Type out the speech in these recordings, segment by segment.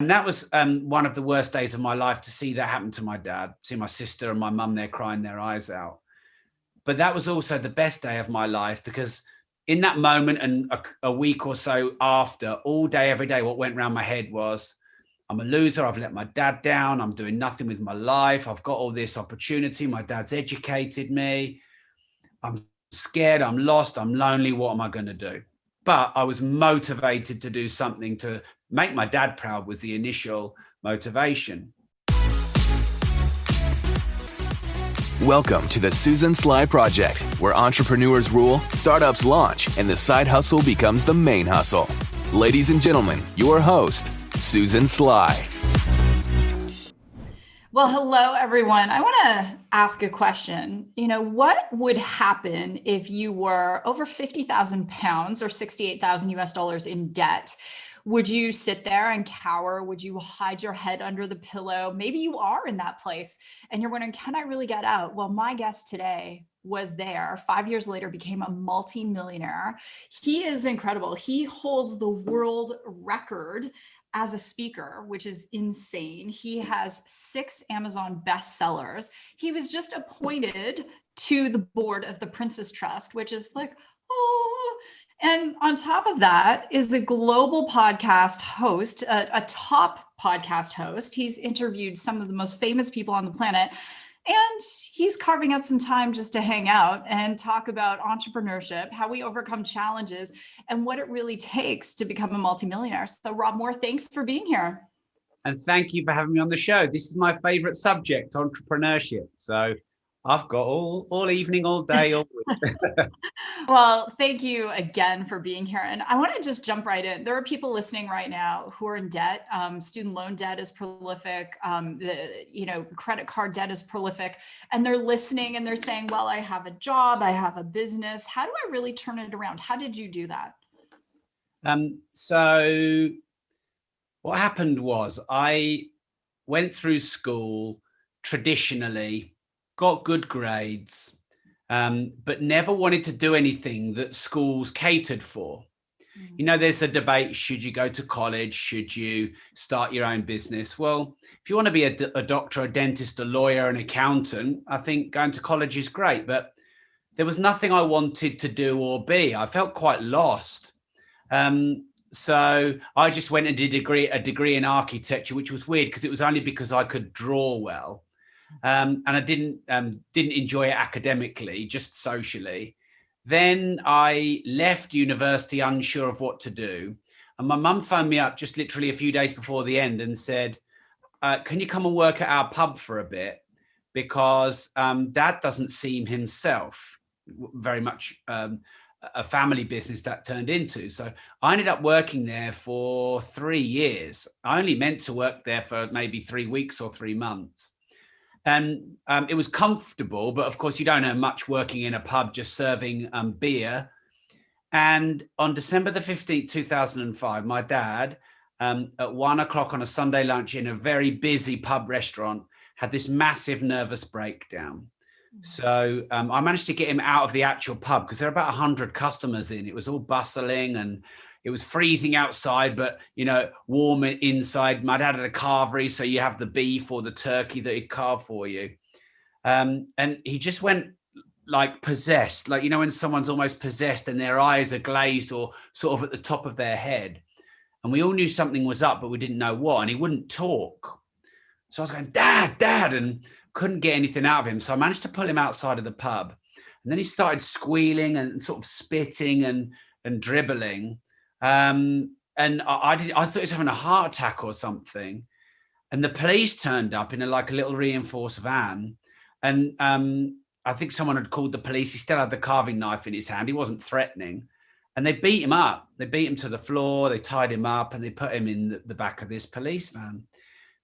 And that was one of the worst days of my life, to see that happen to my dad, see my sister and my mum there crying their eyes out. But that was also the best day of my life, because in that moment and a week or so after, all day, every day, what went around my head was, I'm a loser. I've let my dad down. I'm doing nothing with my life. I've got all this opportunity. My dad's educated me. I'm scared. I'm lost. I'm lonely. What am I going to do? But I was motivated to do something to make my dad proud, was the initial motivation. Welcome to the Susan Sly Project, where entrepreneurs rule, startups launch, and the side hustle becomes the main hustle. Ladies and gentlemen, your host, Susan Sly. Well, hello, everyone. I want to ask a question. What would happen if you were over 50,000 pounds or 68,000 US dollars in debt? Would you sit there and cower? Would you hide your head under the pillow? Maybe you are in that place and you're wondering, can I really get out? Well, my guest today was there. 5 years later, became a multi-millionaire. He is incredible. He holds the world record as a speaker, which is insane. He has 6 Amazon bestsellers. He was just appointed to the board of the Prince's Trust, which is like, oh. And on top of that is a global podcast host, a top podcast host. He's interviewed some of the most famous people on the planet. And he's carving out some time just to hang out and talk about entrepreneurship, how we overcome challenges, and what it really takes to become a multimillionaire. So Rob Moore, thanks for being here. And thank you for having me on the show. This is my favorite subject, entrepreneurship. So I've got all evening, all day, all week. Well, thank you again for being here. And I want to just jump right in. There are people listening right now who are in debt. Student loan debt is prolific. Credit card debt is prolific. And they're listening and they're saying, well, I have a job, I have a business. How do I really turn it around? How did you do that? So what happened was, I went through school traditionally, got good grades, but never wanted to do anything that schools catered for. There's a debate, should you go to college? Should you start your own business? Well, if you want to be a doctor, a dentist, a lawyer, an accountant, I think going to college is great, but there was nothing I wanted to do or be. I felt quite lost. So I just went and did a degree in architecture, which was weird because it was only because I could draw well. And I didn't enjoy it academically, just socially. Then I left university unsure of what to do. And my mum phoned me up just literally a few days before the end and said, can you come and work at our pub for a bit? Because Dad doesn't seem himself very much a family business that turned into. So I ended up working there for 3 years. I only meant to work there for maybe 3 weeks or 3 months. And it was comfortable, but of course you don't earn much working in a pub just serving beer. And on December the 15th, 2005, my dad, at 1 o'clock on a Sunday lunch in a very busy pub restaurant, had this massive nervous breakdown. So I managed to get him out of the actual pub because there are about 100 customers in. It was all bustling and it was freezing outside, but, warm inside. My dad had a carvery, so you have the beef or the turkey that he'd carve for you. And he just went like possessed, like, when someone's almost possessed and their eyes are glazed or sort of at the top of their head. And we all knew something was up, but we didn't know what. And he wouldn't talk. So I was going, Dad, and couldn't get anything out of him. So I managed to pull him outside of the pub. And then he started squealing and sort of spitting and dribbling. And I thought he was having a heart attack or something. And the police turned up in a little reinforced van. And I think someone had called the police. He still had the carving knife in his hand. He wasn't threatening. And they beat him up. They beat him to the floor. They tied him up and they put him in the back of this police van.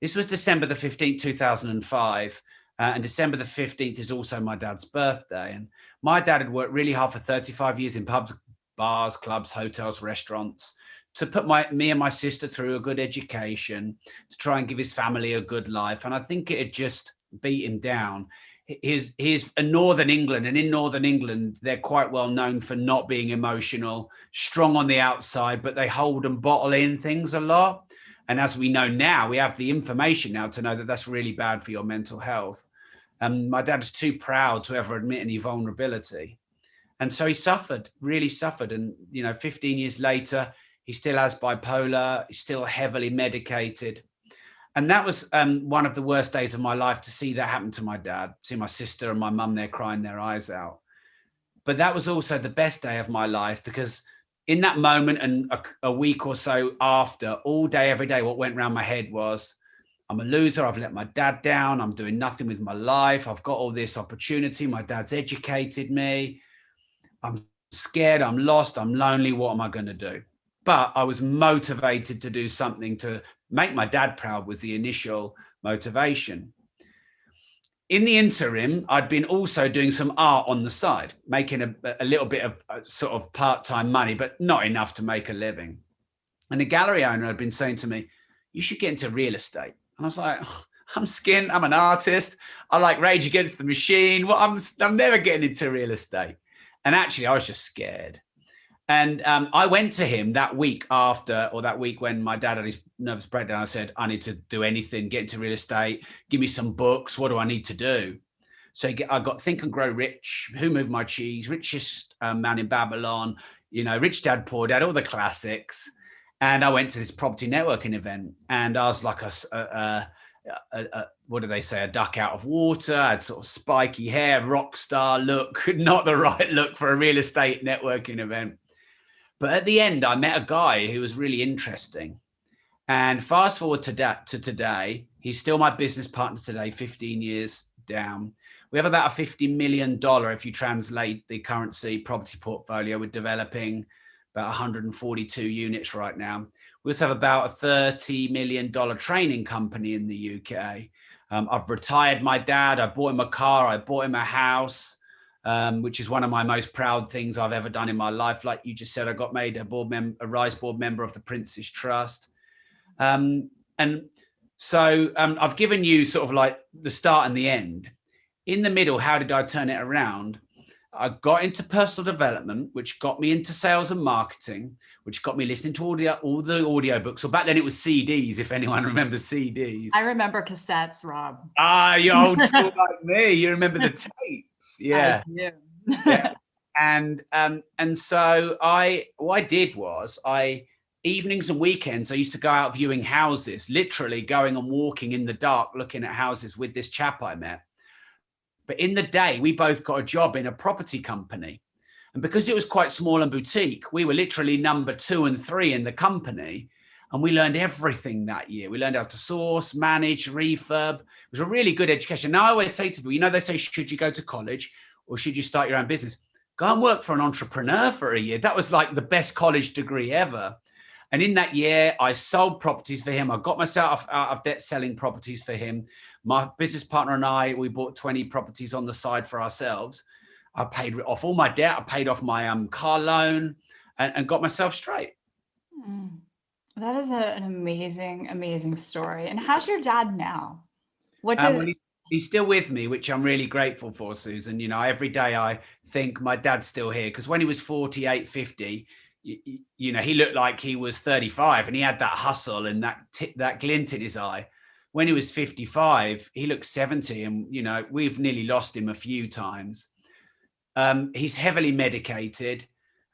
This was December the 15th, 2005. And December the 15th is also my dad's birthday. And my dad had worked really hard for 35 years in pubs, bars, clubs, hotels, restaurants, to put me and my sister through a good education, to try and give his family a good life. And I think it had just beat him down. He's in Northern England, and in Northern England, they're quite well known for not being emotional, strong on the outside, but they hold and bottle in things a lot. And as we know now, we have the information now to know that that's really bad for your mental health. And my dad was too proud to ever admit any vulnerability. And so he suffered, really suffered. And, 15 years later, he still has bipolar, he's still heavily medicated. And that was one of the worst days of my life, to see that happen to my dad, see my sister and my mum there crying their eyes out. But that was also the best day of my life, because in that moment and a week or so after, all day, every day, what went around my head was, I'm a loser. I've let my dad down. I'm doing nothing with my life. I've got all this opportunity. My dad's educated me. I'm scared. I'm lost. I'm lonely. What am I going to do? But I was motivated to do something to make my dad proud, was the initial motivation. In the interim, I'd been also doing some art on the side, making a little bit of sort of part-time money, but not enough to make a living. And the gallery owner had been saying to me, you should get into real estate. And I was like, oh, I'm skinned. I'm an artist. I like Rage Against the Machine. Well, I'm never getting into real estate. And actually, I was just scared. And I went to him that week after, or that week when my dad had his nervous breakdown. I said, I need to do anything, get into real estate, give me some books. What do I need to do? So I got Think and Grow Rich, Who Moved My Cheese, Richest Man in Babylon, Rich Dad, Poor Dad, all the classics. And I went to this property networking event, and I was like what do they say? A duck out of water. I had sort of spiky hair, rock star look, not the right look for a real estate networking event. But at the end, I met a guy who was really interesting. And fast forward to today, he's still my business partner today, 15 years down. We have about a $50 million, if you translate the currency, property portfolio. We're developing about 142 units right now. We also have about a $30 million training company in the UK. I've retired my dad. I bought him a car. I bought him a house. Which is one of my most proud things I've ever done in my life. Like you just said, I got made a Rise board member of the Prince's Trust. And so I've given you sort of like the start and the end. In the middle, how did I turn it around? I got into personal development, which got me into sales and marketing, which got me listening to all the audiobooks. So back then it was CDs, if anyone remembers CDs. I remember cassettes, Rob. You're old school like me. You remember the tapes. Yeah. I do. Yeah. And so what I did was, evenings and weekends, I used to go out viewing houses, literally going and walking in the dark, looking at houses with this chap I met. But in the day, we both got a job in a property company. And because it was quite small and boutique, we were literally number 2 and 3 in the company. And we learned everything that year. We learned how to source, manage, refurb. It was a really good education. Now I always say to people, they say, should you go to college or should you start your own business? Go and work for an entrepreneur for a year. That was like the best college degree ever. And in that year, I sold properties for him. I got myself out of debt selling properties for him. My business partner and I, we bought 20 properties on the side for ourselves. I paid off all my debt. I paid off my car loan and got myself straight. That is an amazing, amazing story. And how's your dad now? He's still with me, which I'm really grateful for, Susan. Every day I think my dad's still here, because when he was 48, 50, he looked like he was 35, and he had that hustle and that glint in his eye. When he was 55, he looked 70, and we've nearly lost him a few times. He's heavily medicated,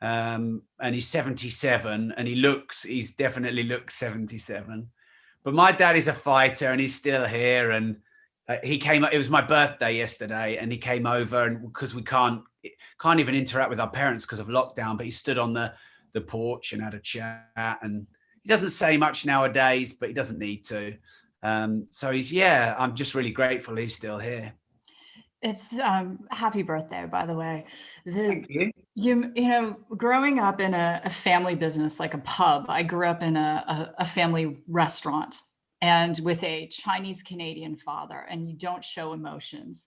and he's 77, and he's definitely looks 77. But my dad is a fighter, and he's still here. And he came. It was my birthday yesterday, and he came over, and because we can't even interact with our parents because of lockdown, but he stood on the porch and had a chat. And he doesn't say much nowadays, but he doesn't need to. So I'm just really grateful he's still here. It's happy birthday, by the way. Thank you. Growing up in a family business like a pub, I grew up in a family restaurant, and with a Chinese Canadian father, and you don't show emotions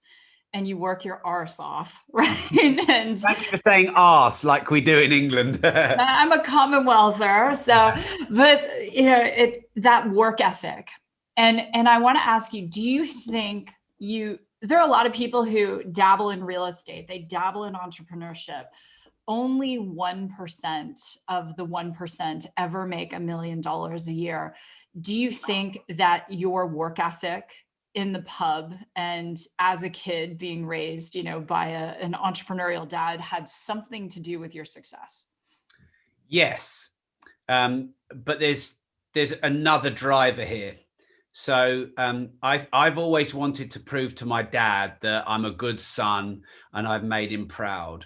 and you work your arse off, right? And thank you for saying arse like we do in England. I'm a Commonwealther, so but that work ethic. And I want to ask you, do you think there are a lot of people who dabble in real estate, they dabble in entrepreneurship. Only 1% of the 1% ever make $1 million a year. do you think that your work ethic in the pub and as a kid being raised, by an entrepreneurial dad had something to do with your success? Yes. But there's another driver here. So I've always wanted to prove to my dad that I'm a good son and I've made him proud.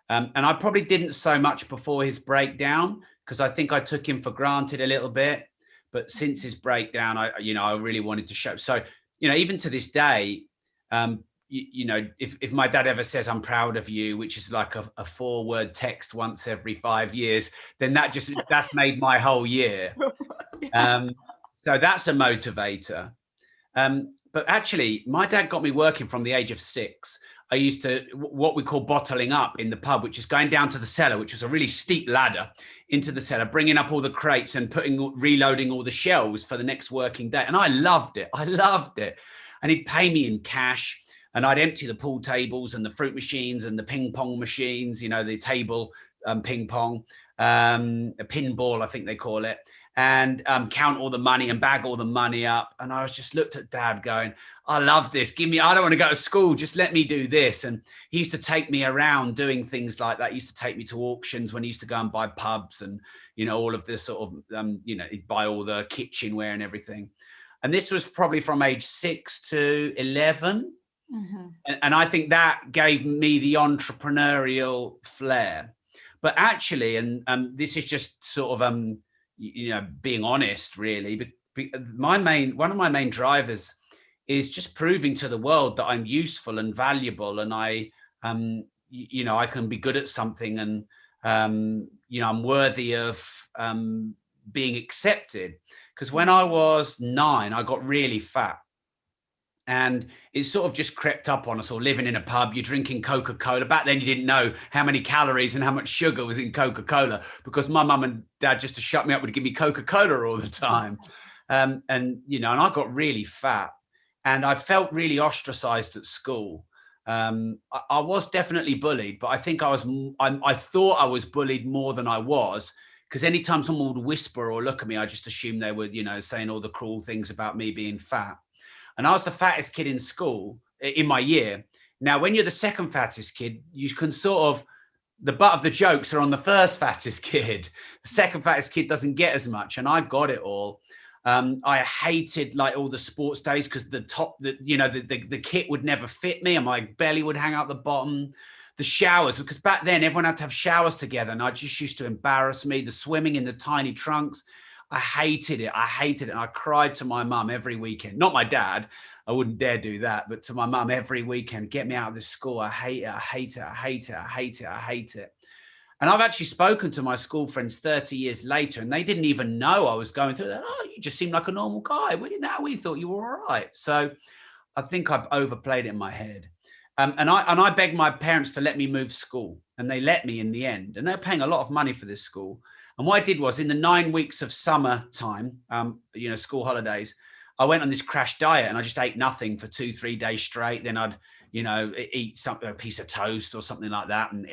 And I probably didn't so much before his breakdown, because I think I took him for granted a little bit. But since his breakdown, I really wanted to show. So, even to this day, if my dad ever says I'm proud of you, which is like a 4-word text once every 5 years, then that's made my whole year. Yeah. So that's a motivator. But actually, my dad got me working from the age of 6. I used to what we call bottling up in the pub, which is going down to the cellar, which was a really steep ladder into the cellar, bringing up all the crates and reloading all the shelves for the next working day. And I loved it. And he'd pay me in cash, and I'd empty the pool tables and the fruit machines and the ping pong machines, the table ping pong, a pinball, I think they call it, and count all the money and bag all the money up. And I was just looked at Dad going, I love this. I don't want to go to school. Just let me do this. And he used to take me around doing things like that. He used to take me to auctions when he used to go and buy pubs and, all of this sort of, he'd buy all the kitchenware and everything. And this was probably from age 6 to 11. Mm-hmm. And I think that gave me the entrepreneurial flair. But actually, and this is just sort of, being honest, really, but one of my main drivers is just proving to the world that I'm useful and valuable, and I can be good at something, and I'm worthy of being accepted. Because when I was 9, I got really fat. And it sort of just crept up on us all. Living in a pub, you're drinking Coca-Cola. Back then, you didn't know how many calories and how much sugar was in Coca-Cola, because my mum and dad, just to shut me up, would give me Coca-Cola all the time. And I got really fat, and I felt really ostracized at school. I was definitely bullied, but I think I thought I was bullied more than I was, because anytime someone would whisper or look at me, I just assumed they were, saying all the cruel things about me being fat. And I was the fattest kid in school in my year. Now, when you're the second fattest kid, you can the butt of the jokes are on the first fattest kid. The second fattest kid doesn't get as much, and I got it all. I hated like all the sports days, because the kit would never fit me, and my belly would hang out the bottom. The showers, because back then everyone had to have showers together, and I just used to embarrass me. The swimming in the tiny trunks. I hated it. And I cried to my mum every weekend. Not my dad. I wouldn't dare do that. But to my mum every weekend, get me out of this school. I hate it. And I've actually spoken to my school friends 30 years later, and they didn't even know I was going through that. Oh, you just seem like a normal guy. We thought you were all right. So I think I've overplayed it in my head. And I begged my parents to let me move school, and they let me in the end. And they're paying a lot of money for this school. And what I did was, in the 9 weeks of summer time, school holidays, I went on this crash diet, and I just ate nothing for 2-3 days straight. Then I'd, eat a piece of toast or something like that, and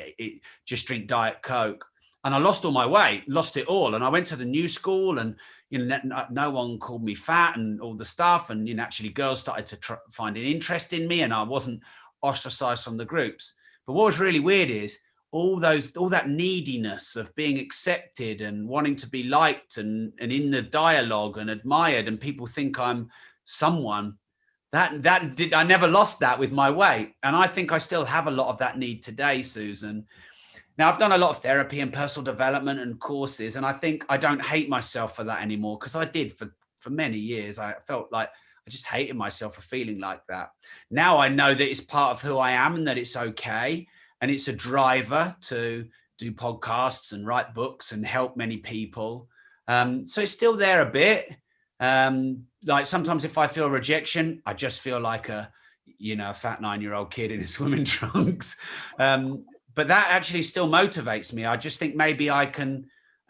just drink Diet Coke. And I lost all my weight, lost it all. And I went to the new school, and, no one called me fat and all the stuff. And, actually girls started to find an interest in me, and I wasn't ostracized from the groups. But what was really weird is, all that neediness of being accepted and wanting to be liked and in the dialogue and admired, and people think I'm someone, I never lost that with my weight. And I think I still have a lot of that need today, Susan. Now, I've done a lot of therapy and personal development and courses, and I think I don't hate myself for that anymore, because I did for many years. I felt like I just hated myself for feeling like that. Now I know that it's part of who I am, and that it's okay. And it's a driver to do podcasts and write books and help many people. So it's still there a bit. Like sometimes if I feel rejection, I just feel like a fat 9-year-old kid in his swimming trunks. But that actually still motivates me. I just think maybe I can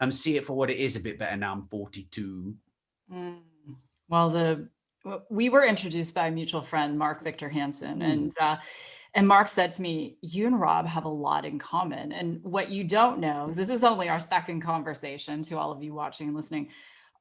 see it for what it is a bit better now. I'm 42. Well, we were introduced by a mutual friend, Mark Victor Hansen, and Mark said to me, you and Rob have a lot in common. And what you don't know, this is only our second conversation, to all of you watching and listening.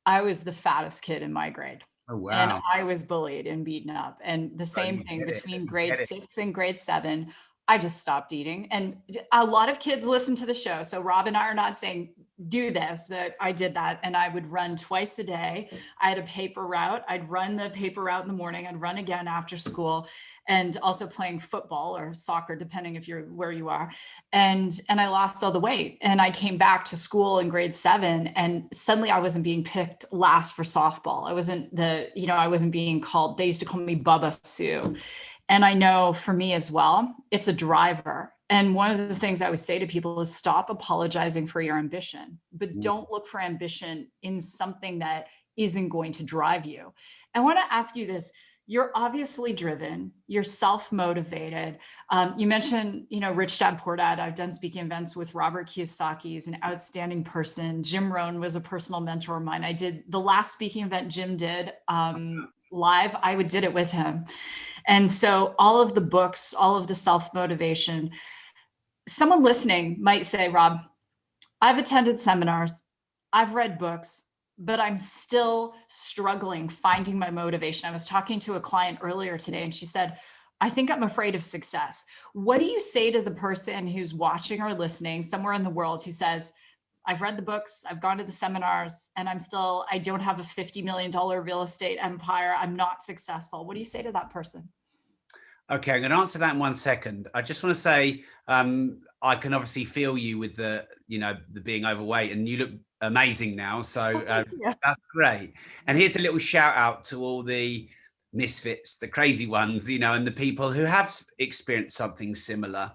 I was the fattest kid in my grade. Oh, And wow. I was bullied and beaten up. And the Oh, same you thing get it. between You grade get it. 6 and grade 7, I just stopped eating. And a lot of kids listen to the show. So Rob and I are not saying do this, but I did that. And I would run twice a day. I had a paper route. I'd run the paper route in the morning. I'd run again after school, and also playing football or soccer, depending if you're where you are. And I lost all the weight. And I came back to school in grade 7, and suddenly I wasn't being picked last for softball. I wasn't being called, they used to call me Bubba Sue. And I know for me as well, it's a driver. And one of the things I would say to people is stop apologizing for your ambition, but don't look for ambition in something that isn't going to drive you. I want to ask you this. You're obviously driven, you're self-motivated. You mentioned, Rich Dad Poor Dad. I've done speaking events with Robert Kiyosaki. He's an outstanding person. Jim Rohn was a personal mentor of mine. I did the last speaking event Jim did live. I did it with him. And so all of the books, all of the self-motivation, someone listening might say, Rob, I've attended seminars, I've read books, but I'm still struggling finding my motivation. I was talking to a client earlier today, and she said, I think I'm afraid of success. What do you say to the person who's watching or listening somewhere in the world who says, I've read the books, I've gone to the seminars, and I don't have a $50 million real estate empire. I'm not successful. What do you say to that person? Okay, I'm going to answer that in 1 second. I just want to say, I can obviously feel you with the being overweight, and you look amazing now. So that's great. And here's a little shout out to all the misfits, the crazy ones, and the people who have experienced something similar.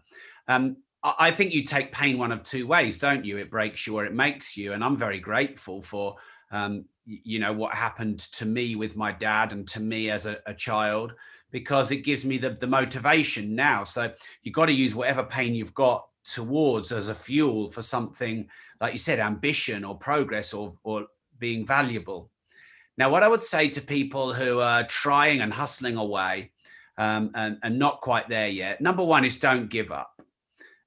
I think you take pain one of two ways, don't you? It breaks you or it makes you. And I'm very grateful for, what happened to me with my dad and to me as a child, because it gives me the motivation now. So you've got to use whatever pain you've got towards as a fuel for something, like you said, ambition or progress or being valuable. Now, what I would say to people who are trying and hustling away and not quite there yet, number one is don't give up.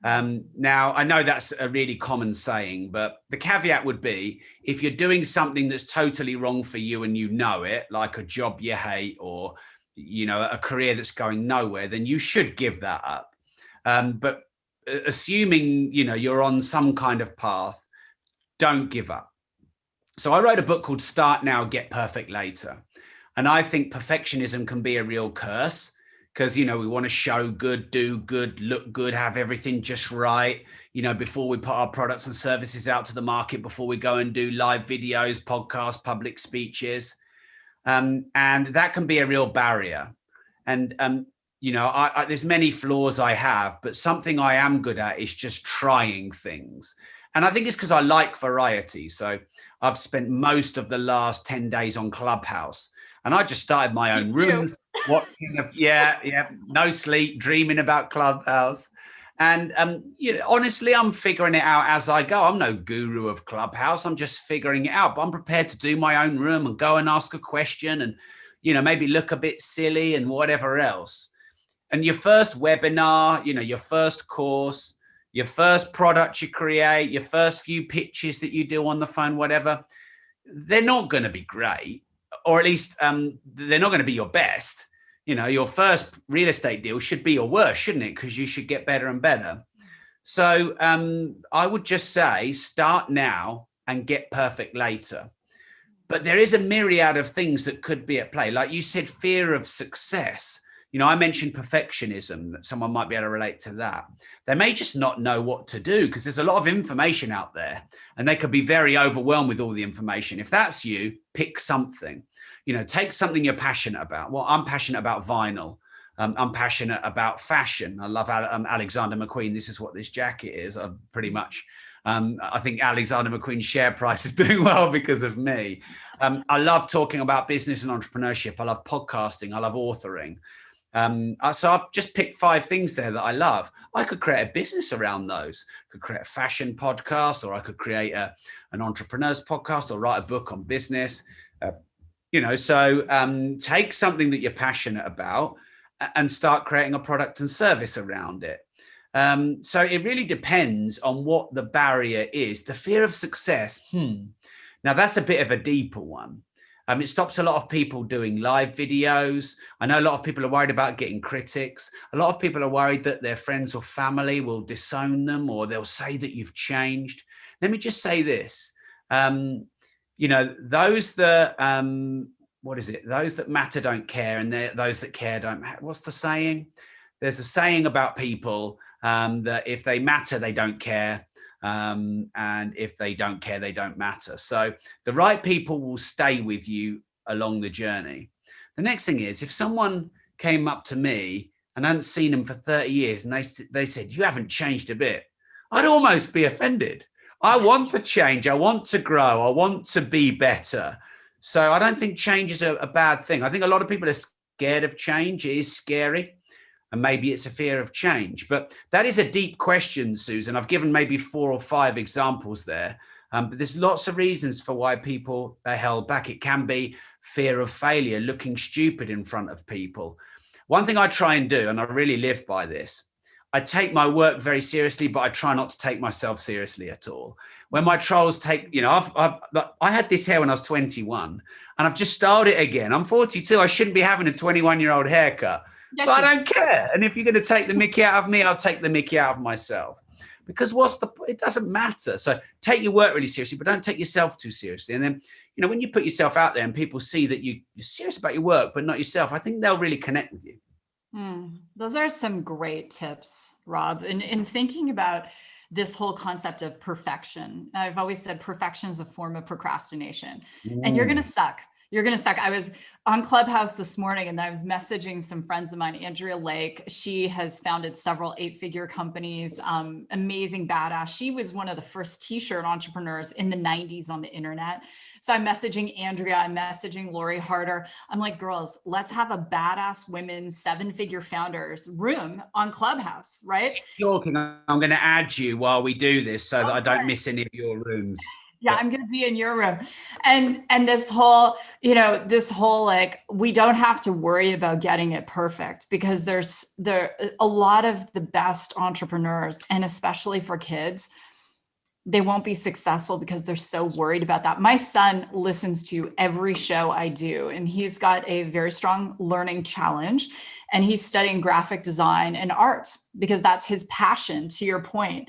Now, I know that's a really common saying, but the caveat would be if you're doing something that's totally wrong for you and you know it, like a job you hate or a career that's going nowhere, then you should give that up. But assuming you're on some kind of path, don't give up. So I wrote a book called Start Now, Get Perfect Later. And I think perfectionism can be a real curse because, we want to show good, do good, look good, have everything just right, before we put our products and services out to the market, before we go and do live videos, podcasts, public speeches. And that can be a real barrier. And, there's many flaws I have, but something I am good at is just trying things. And I think it's because I like variety. So I've spent most of the last 10 days on Clubhouse, and I just started my own rooms, watching, no sleep, dreaming about Clubhouse. And honestly, I'm figuring it out as I go. I'm no guru of Clubhouse. I'm just figuring it out. But I'm prepared to do my own room and go and ask a question and, maybe look a bit silly and whatever else. And your first webinar, your first course, your first product you create, your first few pitches that you do on the phone, whatever, they're not going to be great, or at least they're not going to be your best. Your first real estate deal should be your worst, shouldn't it? Because you should get better and better. So I would just say start now and get perfect later. But there is a myriad of things that could be at play. Like you said, fear of success. I mentioned perfectionism, that someone might be able to relate to that. They may just not know what to do because there's a lot of information out there and they could be very overwhelmed with all the information. If that's you, pick something, take something you're passionate about. Well, I'm passionate about vinyl. I'm passionate about fashion. I love Alexander McQueen. This is what this jacket is. I'm pretty much, I think Alexander McQueen's share price is doing well because of me. I love talking about business and entrepreneurship. I love podcasting. I love authoring. So I've just picked 5 things there that I love. I could create a business around those. I could create a fashion podcast, or I could create an entrepreneur's podcast, or write a book on business. So take something that you're passionate about and start creating a product and service around it. So it really depends on what the barrier is. The fear of success. Now, that's a bit of a deeper one. It stops a lot of people doing live videos. I know a lot of people are worried about getting critics. A lot of people are worried that their friends or family will disown them, or they'll say that you've changed. Let me just say this. Those that, what is it? Those that matter don't care, and those that care don't matter. What's the saying? There's a saying about people that if they matter, they don't care. And if they don't care, they don't matter. So the right people will stay with you along the journey. The next thing is, if someone came up to me and I hadn't seen them for 30 years and they said, you haven't changed a bit, I'd almost be offended. I want to change. I want to grow. I want to be better. So I don't think change is a bad thing. I think a lot of people are scared of change. It is scary. And maybe it's a fear of change. But that is a deep question, Susan. I've given maybe 4 or 5 examples there. But there's lots of reasons for why people are held back. It can be fear of failure, looking stupid in front of people. One thing I try and do, and I really live by this, I take my work very seriously, but I try not to take myself seriously at all. When my trolls take, I had this hair when I was 21 and I've just styled it again. I'm 42. I shouldn't be having a 21-year-old haircut. Yes, but I don't care. And if you're going to take the mickey out of me, I'll take the mickey out of myself. Because it doesn't matter. So take your work really seriously, but don't take yourself too seriously. And then, when you put yourself out there and people see that you're serious about your work, but not yourself, I think they'll really connect with you. Those are some great tips, Rob. In thinking about this whole concept of perfection, I've always said perfection is a form of procrastination, and you're going to suck. You're going to suck. I was on Clubhouse this morning and I was messaging some friends of mine, Andrea Lake. She has founded several 8-figure companies, amazing badass. She was one of the first t-shirt entrepreneurs in the 90s on the internet. So I'm messaging Andrea, I'm messaging Lori Harder. I'm like, girls, let's have a badass women 7-figure founders room on Clubhouse, right? Talking, I'm going to add you while we do this so that I don't miss any of your rooms. Yeah, I'm going to be in your room. And this whole, like, we don't have to worry about getting it perfect, because there a lot of the best entrepreneurs, and especially for kids, they won't be successful because they're so worried about that. My son listens to every show I do, and he's got a very strong learning challenge, and he's studying graphic design and art because that's his passion, to your point.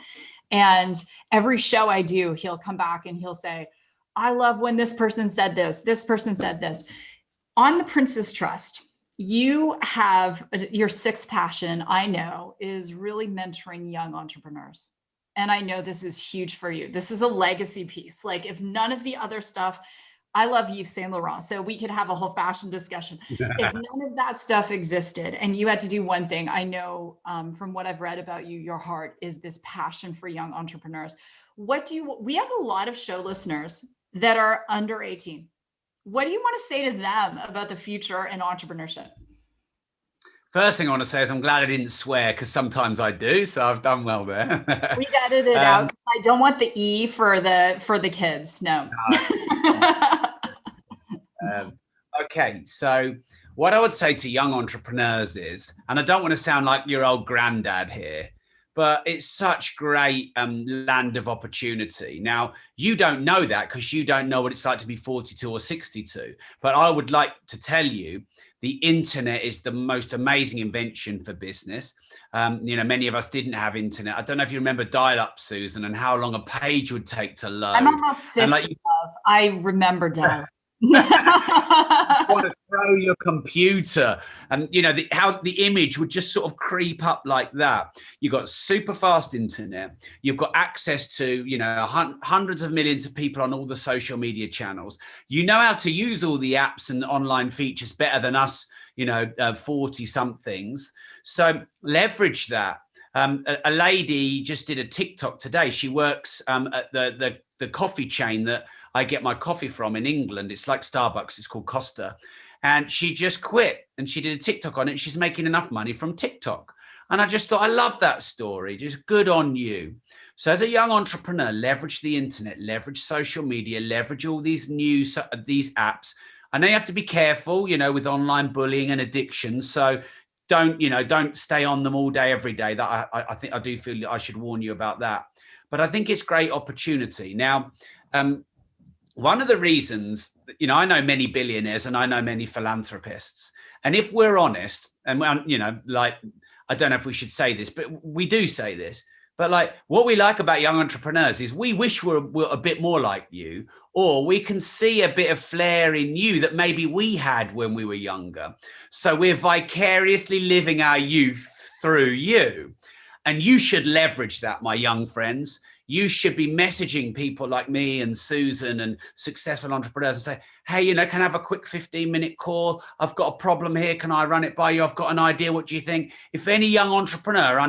And every show I do, he'll come back and he'll say, I love when this person said this person said this. On the Princess Trust, you have your 6th passion, I know, is really mentoring young entrepreneurs. And I know this is huge for you. This is a legacy piece. Like, if none of the other stuff, I love Yves Saint Laurent, so we could have a whole fashion discussion. If none of that stuff existed and you had to do one thing, I know from what I've read about you, your heart is this passion for young entrepreneurs. We have a lot of show listeners that are under 18. What do you want to say to them about the future in entrepreneurship? First thing I want to say is I'm glad I didn't swear, because sometimes I do, so I've done well there. We've edited it out. I don't want the E for the kids. No. Okay, so what I would say to young entrepreneurs is, and I don't want to sound like your old granddad here, but it's such great land of opportunity. Now, you don't know that because you don't know what it's like to be 42 or 62. But I would like to tell you, the internet is the most amazing invention for business. Many of us didn't have internet. I don't know if you remember dial-up, Susan, and how long a page would take to load. I'm almost 50. I remember dial-up. You want to throw your computer, and how the image would just sort of creep up like that. You've got super fast internet. You've got access to hundreds of millions of people on all the social media channels. You know how to use all the apps and online features better than us 40 somethings. So leverage that. A lady just did a TikTok today. She works at the coffee chain that I get my coffee from in England. It's like Starbucks. It's called Costa. And she just quit and she did a TikTok on it. She's making enough money from TikTok. And I just thought, I love that story. Just good on you. So as a young entrepreneur, leverage the internet, leverage social media, leverage all these apps. I know you have to be careful, with online bullying and addiction. So don't stay on them all day, every day. That I do feel I should warn you about that. But I think it's great opportunity. Now, one of the reasons, I know many billionaires and I know many philanthropists. And if we're honest, and like, I don't know if we should say this, but we do say this. But like, what we like about young entrepreneurs is we wish we're a bit more like you, or we can see a bit of flair in you that maybe we had when we were younger. So we're vicariously living our youth through you. And you should leverage that, my young friends. You should be messaging people like me and Susan and successful entrepreneurs and say, hey, can I have a quick 15-minute call? I've got a problem here. Can I run it by you? I've got an idea. What do you think? If any young entrepreneur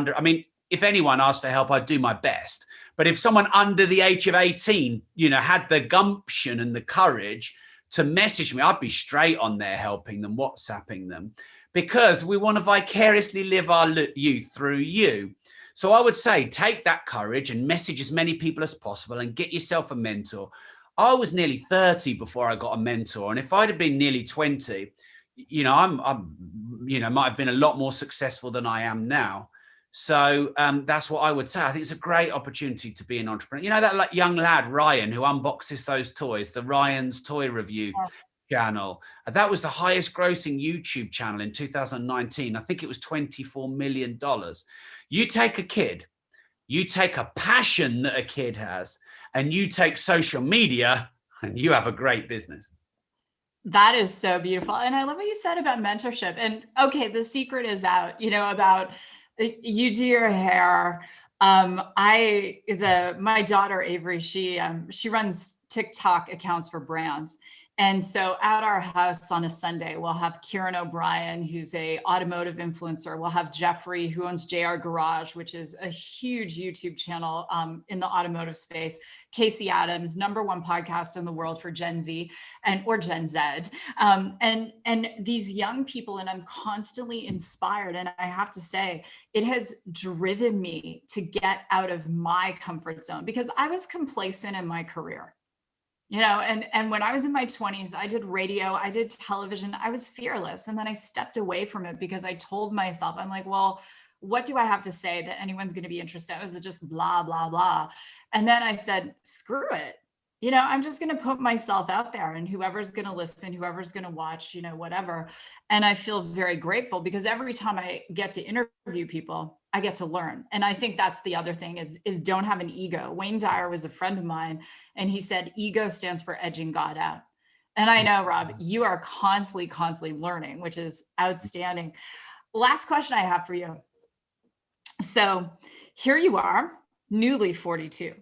if anyone asked for help, I'd do my best. But if someone under the age of 18, had the gumption and the courage to message me, I'd be straight on there helping them, WhatsApping them, because we want to vicariously live our youth through you. So I would say take that courage and message as many people as possible and get yourself a mentor. I was nearly 30 before I got a mentor. And if I'd have been nearly 20, I'm might have been a lot more successful than I am now. So that's what I would say. I think it's a great opportunity to be an entrepreneur. That young lad, Ryan, who unboxes those toys, the Ryan's Toy Review channel. That was the highest grossing YouTube channel in 2019. I think it was $24 million. You take a kid, you take a passion that a kid has, and you take social media, and you have a great business. That is so beautiful. And I love what you said about mentorship. And okay, the secret is out, about you do your hair. My daughter Avery, she runs TikTok accounts for brands. And so at our house on a Sunday, we'll have Kieran O'Brien, who's a automotive influencer. We'll have Jeffrey, who owns JR Garage, which is a huge YouTube channel in the automotive space. Casey Adams, #1 podcast in the world for Gen Z or Gen Z. And these young people, and I'm constantly inspired. And I have to say, it has driven me to get out of my comfort zone because I was complacent in my career. And when I was in my 20s, I did radio, I did television, I was fearless. And then I stepped away from it because I told myself, I'm like, well, what do I have to say that anyone's going to be interested in? Is it just blah, blah, blah? And then I said, screw it. I'm just going to put myself out there and whoever's going to listen, whoever's going to watch, whatever. And I feel very grateful because every time I get to interview people, I get to learn. And I think that's the other thing is don't have an ego. Wayne Dyer was a friend of mine and he said, ego stands for edging God out. And I know, Rob, you are constantly learning, which is outstanding. Last question I have for you. So here you are, newly 42.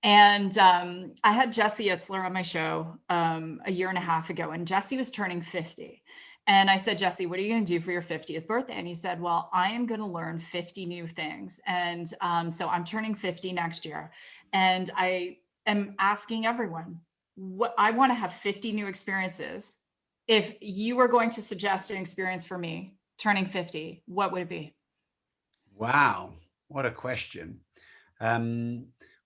And I had Jesse Itzler on my show a year and a half ago, and Jesse was turning 50. And I said, Jesse, what are you going to do for your 50th birthday? And he said, well, I am going to learn 50 new things. And so I'm turning 50 next year. And I am asking everyone, what I want to have 50 new experiences. If you were going to suggest an experience for me turning 50, what would it be? Wow, what a question.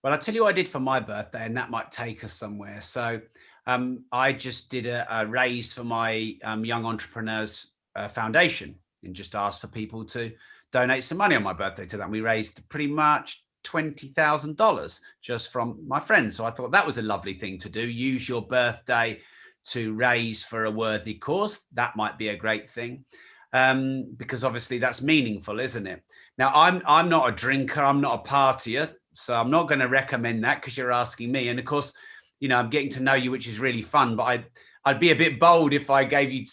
Well, I'll tell you what I did for my birthday, and that might take us somewhere. So I just did a raise for my Young Entrepreneurs Foundation and just asked for people to donate some money on my birthday to that. And we raised pretty much $20,000 just from my friends. So I thought that was a lovely thing to do. Use your birthday to raise for a worthy cause. That might be a great thing. Because obviously that's meaningful, isn't it? Now, I'm not a drinker. I'm not a partier. So I'm not going to recommend that because you're asking me. And of course, I'm getting to know you, which is really fun. But I'd be a bit bold if I gave you,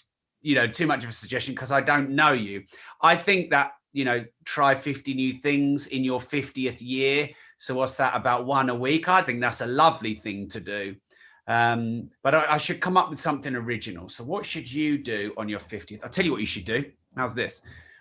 too much of a suggestion because I don't know you. I think that, try 50 new things in your 50th year. So what's that, about one a week? I think that's a lovely thing to do. But I should come up with something original. So what should you do on your 50th? I'll tell you what you should do. How's this?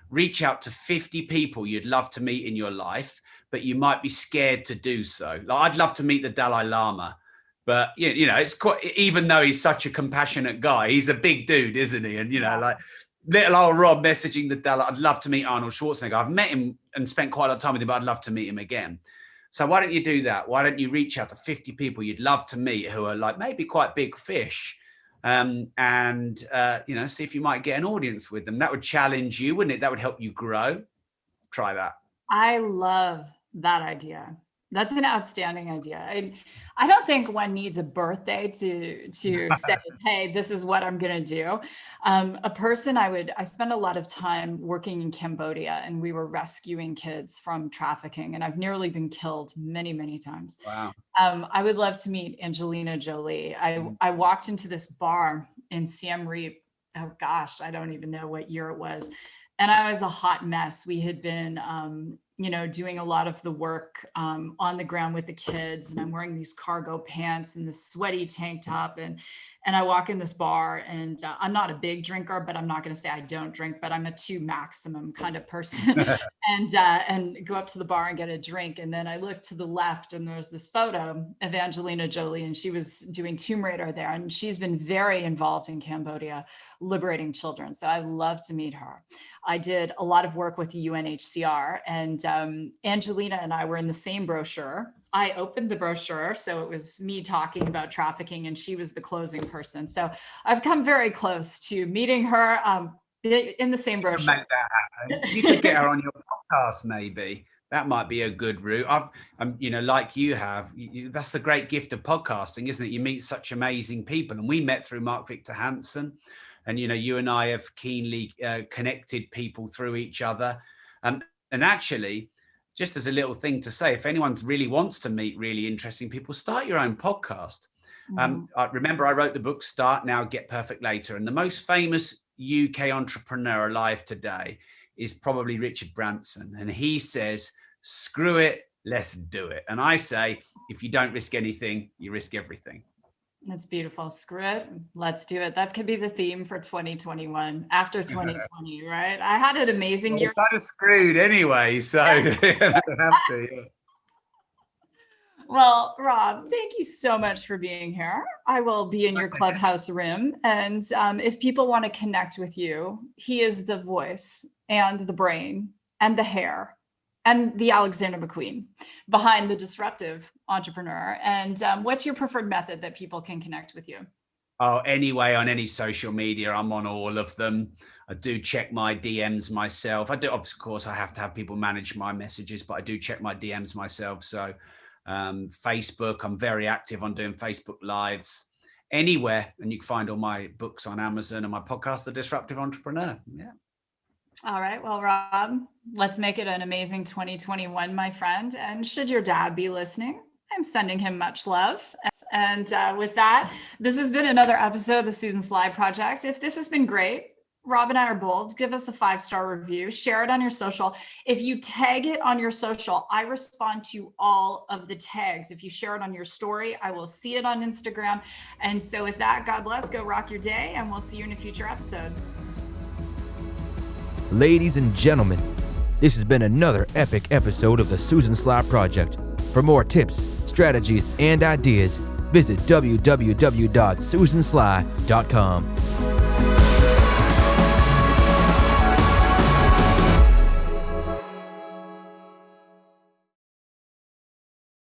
Reach out to 50 people you'd love to meet in your life, but you might be scared to do so. Like, I'd love to meet the Dalai Lama, but it's quite, even though he's such a compassionate guy, he's a big dude, isn't he? And, like little old Rob messaging the Dalai, I'd love to meet Arnold Schwarzenegger. I've met him and spent quite a lot of time with him, but I'd love to meet him again. So why don't you do that? Why don't you reach out to 50 people you'd love to meet who are like maybe quite big fish, and see if you might get an audience with them. That would challenge you, wouldn't it? That would help you grow. Try that. I love that idea. That's an outstanding idea. I don't think one needs a birthday to say, hey, this is what I'm going to do. I spent a lot of time working in Cambodia, and we were rescuing kids from trafficking, and I've nearly been killed many, many times. Wow. I would love to meet Angelina Jolie. I walked into this bar in Siem Reap. Oh gosh, I don't even know what year it was. And I was a hot mess. We had been, doing a lot of the work on the ground with the kids, and I'm wearing these cargo pants and this sweaty tank top, and I walk in this bar, and I'm not a big drinker, but I'm not going to say I don't drink, but I'm a 2 maximum kind of person, and go up to the bar and get a drink, and then I look to the left, and there's this photo of Angelina Jolie, and she was doing Tomb Raider there, and she's been very involved in Cambodia, liberating children. So I'd love to meet her. I did a lot of work with the UNHCR, and Angelina and I were in the same brochure. I opened the brochure, so it was me talking about trafficking, and she was the closing person. So I've come very close to meeting her in the same brochure. Make that happen. You could get her on your podcast, maybe. That might be a good route. Like you have, that's the great gift of podcasting, isn't it? You meet such amazing people, and we met through Mark Victor Hansen, and you and I have keenly connected people through each other. And actually, just as a little thing to say, if anyone really wants to meet really interesting people, start your own podcast. I remember I wrote the book Start Now, Get Perfect Later, and the most famous UK entrepreneur alive today is probably Richard Branson, and he says, screw it, let's do it. And I say, if you don't risk anything, you risk everything. That's beautiful. Screw it, let's do it. That could be the theme for 2021, after 2020, right? I had an amazing year. Kind of screwed anyway, so have to. Yeah. Well, Rob, thank you so much for being here. I will be in your clubhouse room. And if people want to connect with you, he is the voice and the brain and the hair and the Alexander McQueen behind the Disruptive Entrepreneur. And what's your preferred method that people can connect with you? Oh, anyway, on any social media, I'm on all of them. I do check my DMs myself. I do, of course, I have to have people manage my messages, but I do check my DMs myself. So Facebook, I'm very active on doing Facebook Lives, anywhere. And you can find all my books on Amazon and my podcast, The Disruptive Entrepreneur. Yeah. All right. Well, Rob, let's make it an amazing 2021, my friend. And should your dad be listening, I'm sending him much love. And with that, this has been another episode of the Susan Sly Project. If this has been great, Rob and I are bold. Give us a 5-star review. Share it on your social. If you tag it on your social, I respond to all of the tags. If you share it on your story, I will see it on Instagram. And so with that, God bless, go rock your day, and we'll see you in a future episode. Ladies and gentlemen, this has been another epic episode of the Susan Sly Project. For more tips, strategies, and ideas, visit www.susansly.com.